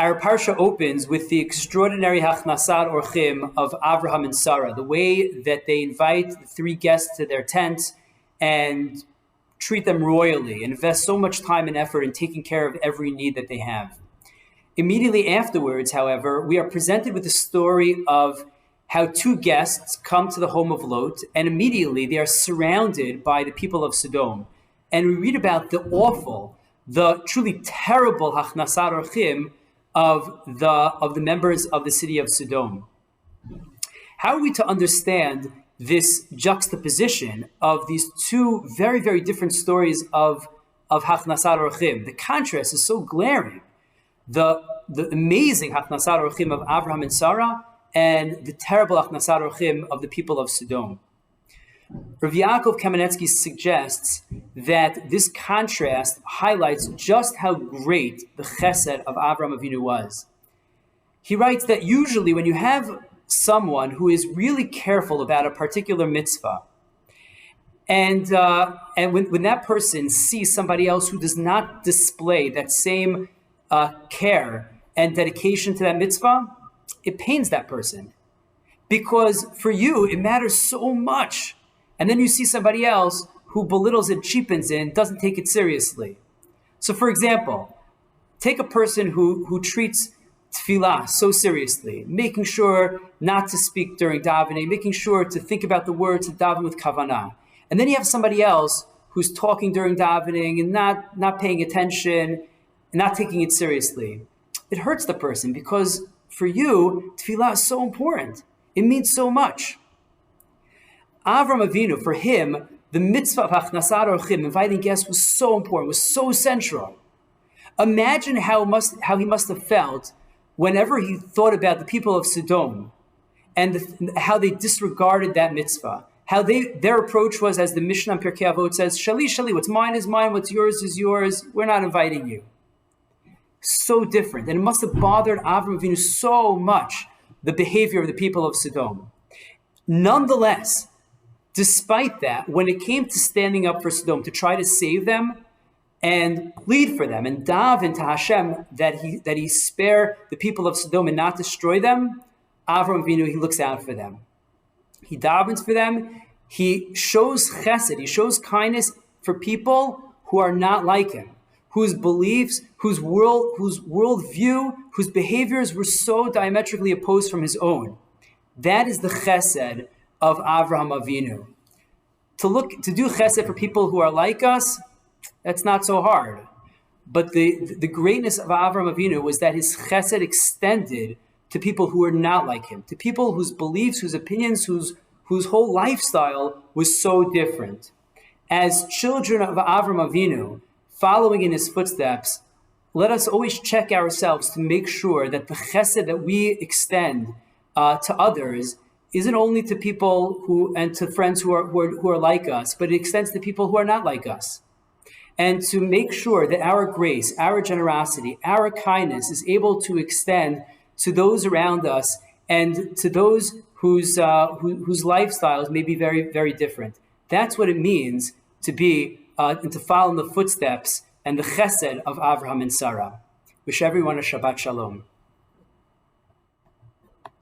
Our parsha opens with the extraordinary hachnasat orchim of Avraham and Sarah, the way that they invite the three guests to their tent and treat them royally, and invest so much time and effort in taking care of every need that they have. Immediately afterwards, however, we are presented with the story of how two guests come to the home of Lot, and immediately they are surrounded by the people of Sodom. And we read about the awful, the truly terrible hachnasat orchim of the members of the city of Sodom. How are we to understand this juxtaposition of these two very, very different stories of hachnasat orchim? The contrast is so glaring. The amazing hachnasat orchim of Avraham and Sarah, and the terrible hachnasat orchim of the people of Sodom. Rabbi Kamenetsky suggests that this contrast highlights just how great the chesed of Avraham Avinu was. He writes that usually when you have someone who is really careful about a particular mitzvah, and when that person sees somebody else who does not display that same care and dedication to that mitzvah, it pains that person. Because for you, it matters so much. And then you see somebody else who belittles it, cheapens it, and doesn't take it seriously. So for example, take a person who treats tefillah so seriously, making sure not to speak during davening, making sure to think about the words to daven with kavanah. And then you have somebody else who's talking during davening and not paying attention, and not taking it seriously. It hurts the person because for you, tefillah is so important. It means so much. Avram Avinu, for him, the mitzvah of hachnasat orchim, inviting guests, was so important, was so central. Imagine how he must have felt whenever he thought about the people of Sodom and how they disregarded that mitzvah. How their approach was, as the Mishnah in Pirkei Avot says, shali, shali, what's mine is mine, what's yours is yours, we're not inviting you. So different. And it must have bothered Avram Avinu so much, the behavior of the people of Sodom. Nonetheless, despite that, when it came to standing up for Sodom, to try to save them and plead for them and daven to Hashem that he spare the people of Sodom and not destroy them, Avram Avinu, he looks out for them. He davens for them. He shows chesed, he shows kindness for people who are not like him, whose beliefs, whose worldview, whose behaviors were so diametrically opposed from his own. That is the chesed of Avraham Avinu. To do chesed for people who are like us, that's not so hard. But the greatness of Avraham Avinu was that his chesed extended to people who were not like him, to people whose beliefs, whose opinions, whose whole lifestyle was so different. As children of Avraham Avinu, following in his footsteps, let us always check ourselves to make sure that the chesed that we extend to others isn't only to people and to friends who are like us, but it extends to people who are not like us. And to make sure that our grace, our generosity, our kindness is able to extend to those around us and to those whose lifestyles may be very, very different. That's what it means to be and to follow in the footsteps and the chesed of Avraham and Sarah. Wish everyone a Shabbat Shalom.